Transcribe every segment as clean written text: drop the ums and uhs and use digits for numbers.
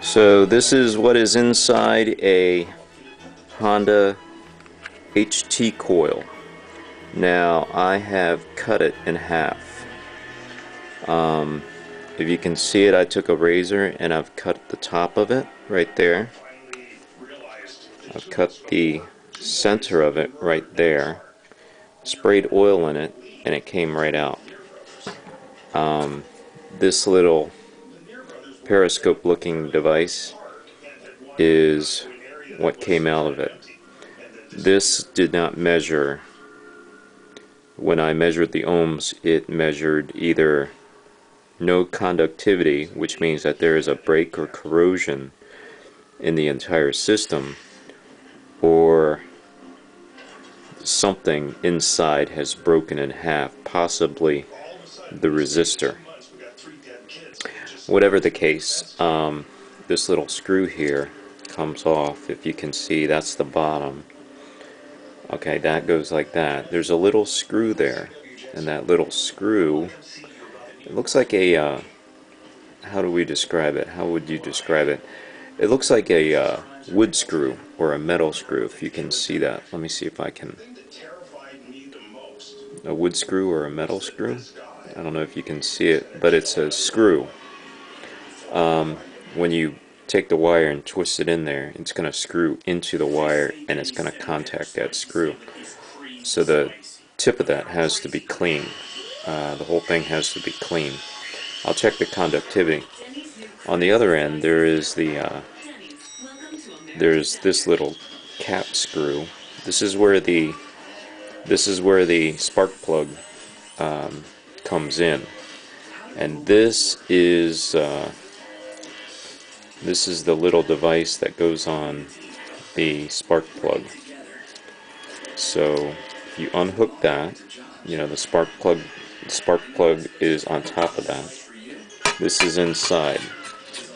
So this is what is inside a Honda HT coil. Now I have cut it in half. If you can see it, I took a razor and I've cut the top of it right there. I've cut the center of it right there, sprayed oil in it, and it came right out. This little periscope looking device is what came out of it. This did not measure. When I measured the ohms, it measured either no conductivity, which means that there is a break or corrosion in the entire system, or something inside has broken in half, possibly the resistor. Whatever the case, this little screw here comes off. If you can see, that's the bottom. Okay, that goes like that. There's a little screw there, and that little screw, it looks like a, how do we describe it? How would you describe it? It looks like a wood screw or a metal screw, if you can see that. Let me see if I can. A wood screw or a metal screw? I don't know if you can see it, but it's a screw. When you take the wire and twist it in there, it's going to screw into the wire and it's going to contact that screw. So the tip of that has to be clean. The whole thing has to be clean. I'll check the conductivity. On the other end, there is the there's this little cap screw. This is where the spark plug comes in, and this is the little device that goes on the spark plug. So if you unhook that, you know, the spark plug is on top of that. This is inside.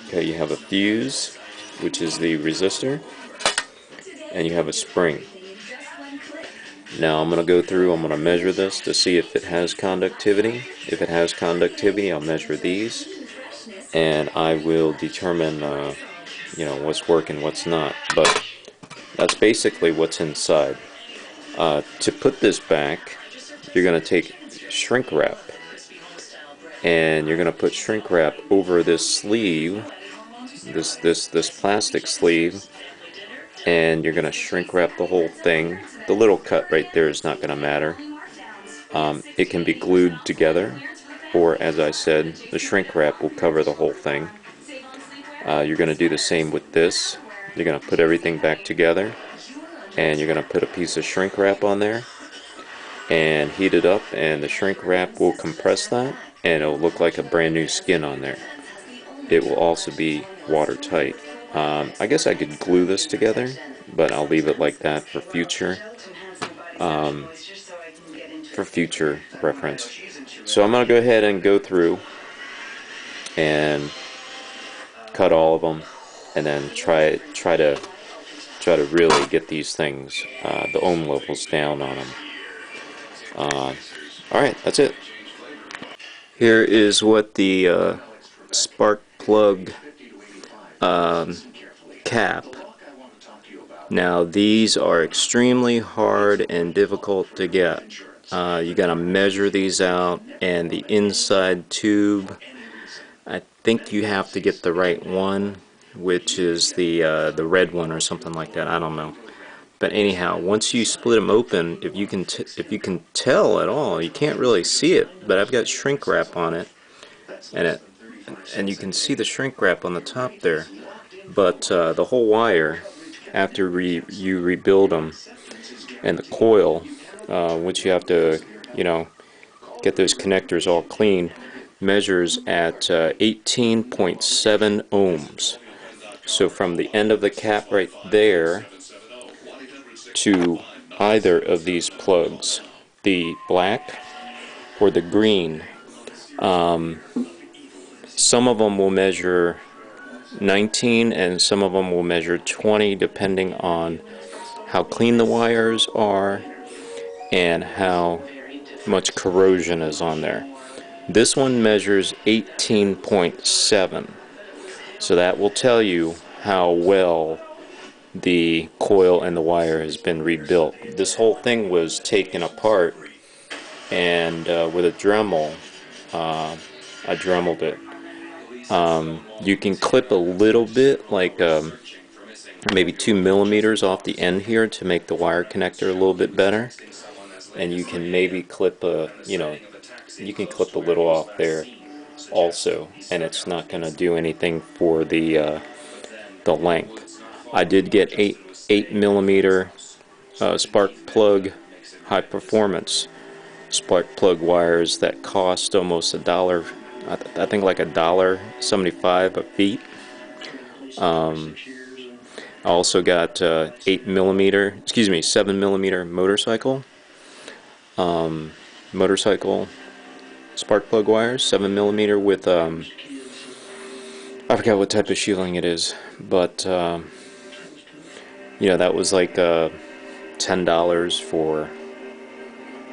Okay, you have a fuse, which is the resistor, and you have a spring. Now I'm going to go through, I'm going to measure this to see if it has conductivity. If it has conductivity, I'll measure these, and I will determine you know, what's working, what's not. But that's basically what's inside. To put this back, you're going to take shrink wrap, and you're going to put shrink wrap over this sleeve, this plastic sleeve, and you're going to shrink wrap the whole thing. The little cut right there is not going to matter. It can be glued together, or as I said, the shrink wrap will cover the whole thing. You're going to do the same with this. You're going to put everything back together, and you're going to put a piece of shrink wrap on there and heat it up, and the shrink wrap will compress that, and it'll look like a brand new skin on there. It will also be watertight. I guess I could glue this together, but I'll leave it like that for future reference. So I'm going to go ahead and go through and cut all of them, and then try to really get these things, the ohm levels down on them. Alright, that's it. Here is what the spark plug cap. Now these are extremely hard and difficult to get. You gotta measure these out, and the inside tube, I think you have to get the right one, which is the red one or something like that. I don't know. But anyhow, once you split them open, if you can tell at all, you can't really see it, but I've got shrink wrap on it, and you can see the shrink wrap on the top there. But the whole wire, after you rebuild them, and the coil, which you have to, you know, get those connectors all clean, measures at 18.7 ohms. So from the end of the cap right there to either of these plugs, the black or the green, some of them will measure 19 and some of them will measure 20, depending on how clean the wires are and how much corrosion is on there. This one measures 18.7. So that will tell you how well the coil and the wire has been rebuilt. This whole thing was taken apart, and with a Dremel, I Dremeled it. You can clip a little bit, like maybe 2 millimeters off the end here to make the wire connector a little bit better, and you can maybe clip a, you can clip a little off there also, and it's not going to do anything for the length. I did get 8 millimeter spark plug high performance spark plug wires that cost almost $1. I think like $1.75 a feet. I also got 7 millimeter motorcycle spark plug wires, 7 millimeter with I forgot what type of shielding it is, but that was like $10 for,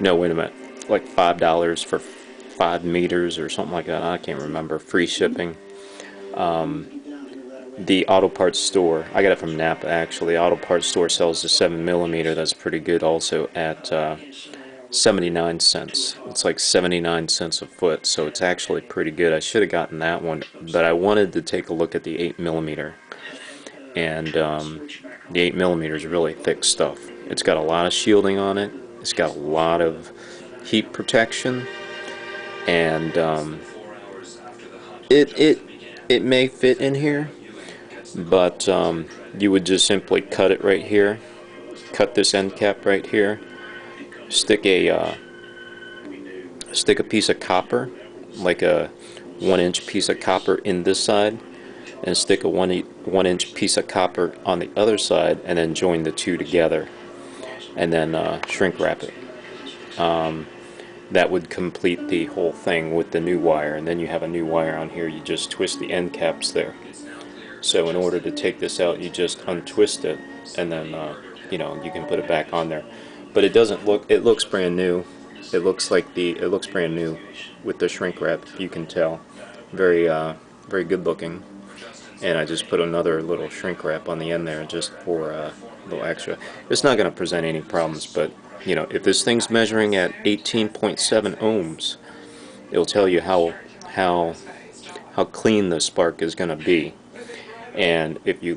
no, wait a minute, like $5 for 5 meters or something like that. I can't remember. Free shipping. The auto parts store, I got it from Napa actually. Auto parts store sells the 7 millimeter. That's pretty good also at 79 cents. It's like 79 cents a foot, so it's actually pretty good. I should have gotten that one, but I wanted to take a look at the 8 millimeter. And the 8 millimeter is really thick stuff. It's got a lot of shielding on it. It's got a lot of heat protection, and it may fit in here, but you would just simply cut it right here, cut this end cap right here, stick a piece of copper, like a 1-inch piece of copper in this side, and stick a 1-inch piece of copper on the other side, and then join the two together, and then shrink wrap it. That would complete the whole thing with the new wire, and then you have a new wire on here. You just twist the end caps there. So in order to take this out, you just untwist it, and then you can put it back on there. But it doesn't look, it looks brand new. It looks brand new with the shrink wrap, you can tell. Very very good looking. And I just put another little shrink wrap on the end there just for a little extra. It's not going to present any problems, but if this thing's measuring at 18.7 ohms, it'll tell you how clean the spark is going to be. And if you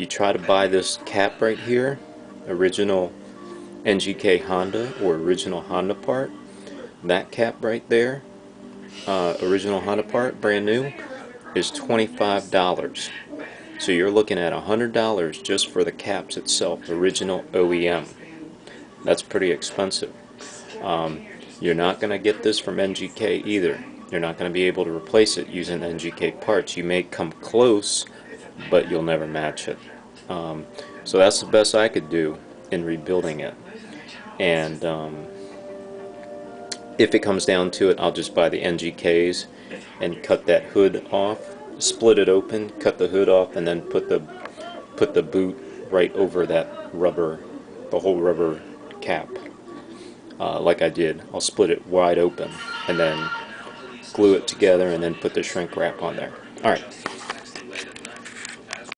try to buy this cap right here, original NGK Honda or original Honda part, that cap right there, original Honda part, brand new, is $25. So you're looking at $100 just for the caps itself, original OEM. That's pretty expensive. You're not going to get this from NGK either. You're not going to be able to replace it using NGK parts. You may come close, but you'll never match it. So that's the best I could do in rebuilding it. And if it comes down to it, I'll just buy the NGKs and cut that hood off, split it open, cut the hood off, and then put the boot right over that rubber, the whole rubber cap, like I did. I'll split it wide open and then glue it together and then put the shrink wrap on there. Alright,